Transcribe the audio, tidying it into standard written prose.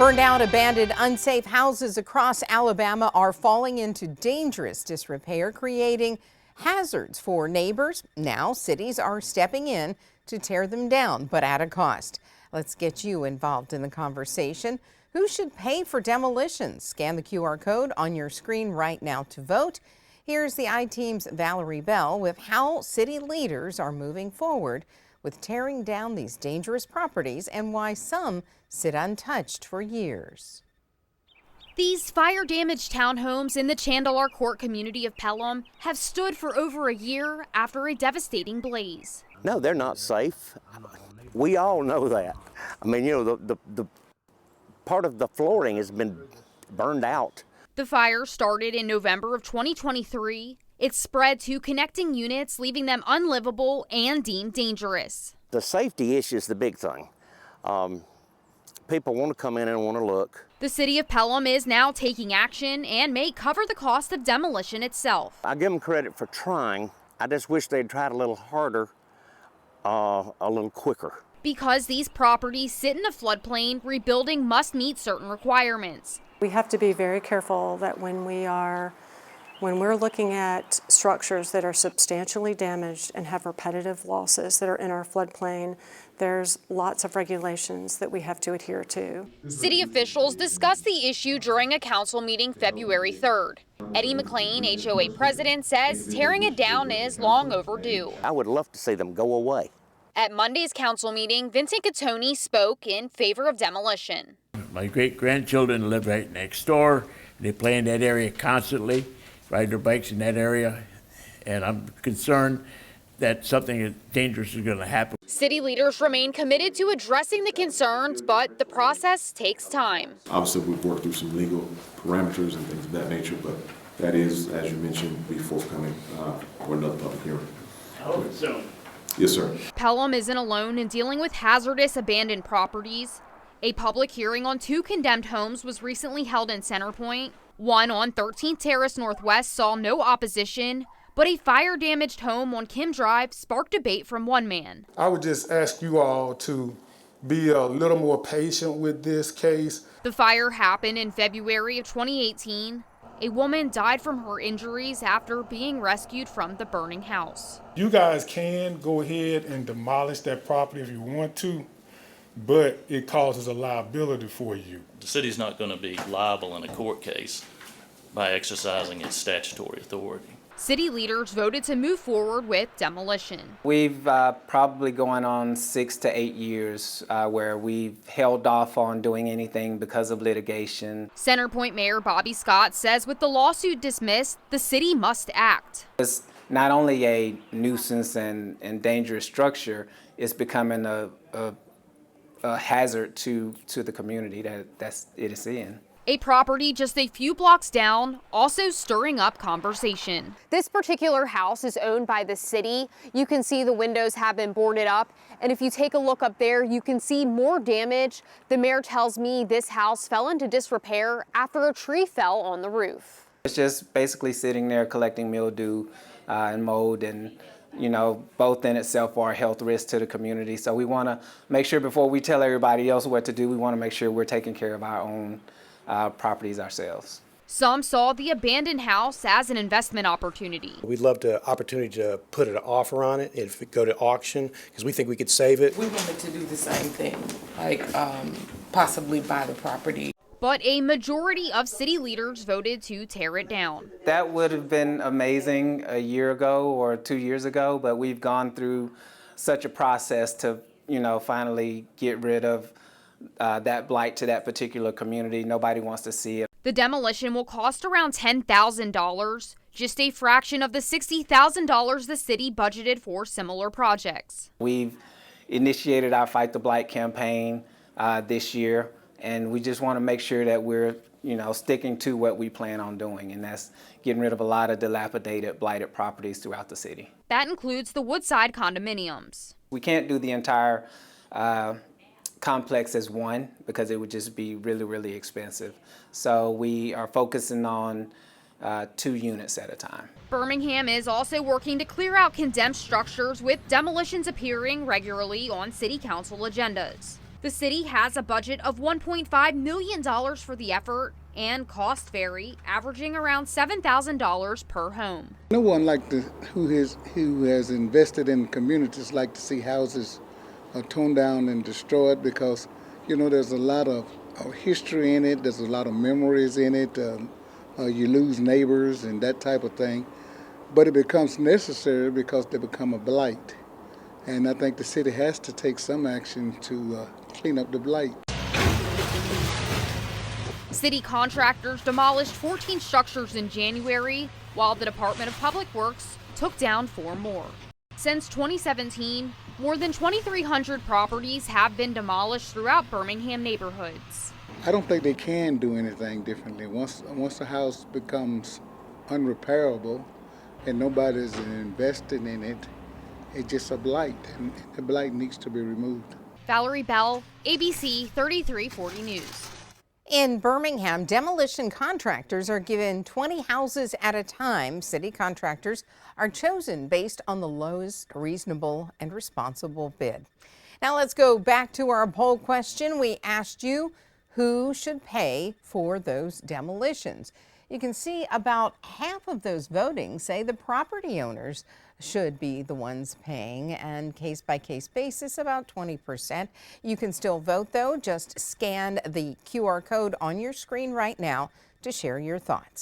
Burned out, abandoned, unsafe houses across Alabama are falling into dangerous disrepair, creating hazards for neighbors. Now cities are stepping in to tear them down, but at a cost. Let's get you involved in the conversation. Who should pay for demolitions? Scan the QR code on your screen right now to vote. Here's the I-Team's Valerie Bell with how city leaders are moving forward with tearing down these dangerous properties and why some sit untouched for years. These fire-damaged townhomes in the Chandelar Court community of Pelham have stood for over a year after a devastating blaze. No, they're not safe. We all know that. I mean, you know, the part of the flooring has been burned out. The fire started in November of 2023. It spread to connecting units, leaving them unlivable and deemed dangerous. The safety issue is the big thing. People want to come in and want to look. The city of Pelham is now taking action and may cover the cost of demolition itself. I give them credit for trying. I just wish they'd tried a little harder, a little quicker. Because these properties sit in a floodplain, rebuilding must meet certain requirements. We have to be very careful that when we're looking at structures that are substantially damaged and have repetitive losses that are in our floodplain, there's lots of regulations that we have to adhere to. City officials discussed the issue during a council meeting February 3rd. Eddie McLean, HOA president, says tearing it down is long overdue. I would love to see them go away. At Monday's council meeting, Vincent Catoni spoke in favor of demolition. My great-grandchildren live right next door. They play in that area constantly, ride their bikes in that area, and I'm concerned that something dangerous is going to happen. City leaders remain committed to addressing the concerns, but the process takes time. Obviously, we've worked through some legal parameters and things of that nature, but that is, as you mentioned, be forthcoming for another public hearing. I hope so. Yes, sir. Pelham isn't alone in dealing with hazardous abandoned properties. A public hearing on 2 condemned homes was recently held in Centerpoint. One on 13th Terrace Northwest saw no opposition, but a fire-damaged home on Kim Drive sparked debate from one man. I would just ask you all to be a little more patient with this case. The fire happened in February of 2018. A woman died from her injuries after being rescued from the burning house. You guys can go ahead and demolish that property if you want to, but it causes a liability for you. The city's not going to be liable in a court case by exercising its statutory authority. City leaders voted to move forward with demolition. We've probably going on 6 to 8 years where we've held off on doing anything because of litigation. Centerpoint Mayor Bobby Scott says with the lawsuit dismissed, the city must act. It's not only a nuisance and dangerous structure, it's becoming a hazard to the community that it is in. A property just a few blocks down, also stirring up conversation. This particular house is owned by the city. You can see the windows have been boarded up. And if you take a look up there, you can see more damage. The mayor tells me this house fell into disrepair after a tree fell on the roof. It's just basically sitting there collecting mildew and mold, and you know, both in itself are a health risk to the community. So we want to make sure before we tell everybody else what to do, we want to make sure we're taking care of our own properties ourselves. Some saw the abandoned house as an investment opportunity. We'd love the opportunity to put an offer on it if it go to auction, because we think we could save it. We wanted to do the same thing, like possibly buy the property. But a majority of city leaders voted to tear it down. That would have been amazing a year ago or 2 years ago, but we've gone through such a process to, you know, finally get rid of that blight to that particular community. Nobody wants to see it. The demolition will cost around $10,000, just a fraction of the $60,000 the city budgeted for similar projects. We've initiated our Fight the Blight campaign this year, and we just want to make sure that we're, you know, sticking to what we plan on doing, and that's getting rid of a lot of dilapidated, blighted properties throughout the city. That includes the Woodside condominiums. We can't do the entire complex as one because it would just be really, really expensive. So we are focusing on 2 units at a time. Birmingham is also working to clear out condemned structures, with demolitions appearing regularly on city council agendas. The city has a budget of $1.5 million for the effort, and costs vary, averaging around $7,000 per home. No one who has invested in communities like to see houses torn down and destroyed, because there's a lot of history in it. There's a lot of memories in it. You lose neighbors and that type of thing, but it becomes necessary because they become a blight. And I think the city has to take some action to clean up the blight. City contractors demolished 14 structures in January, while the Department of Public Works took down 4 more. Since 2017, more than 2,300 properties have been demolished throughout Birmingham neighborhoods. I don't think they can do anything differently. Once a house becomes unrepairable and nobody's investing in it, it's just a blight, and the blight needs to be removed. Valerie Bell, ABC 3340 News. In Birmingham, demolition contractors are given 20 houses at a time. City contractors are chosen based on the lowest reasonable and responsible bid. Now let's go back to our poll question. We asked you who should pay for those demolitions. You can see about half of those voting say the property owners should be the ones paying, and case-by-case basis, about 20%. You can still vote, though. Just scan the QR code on your screen right now to share your thoughts.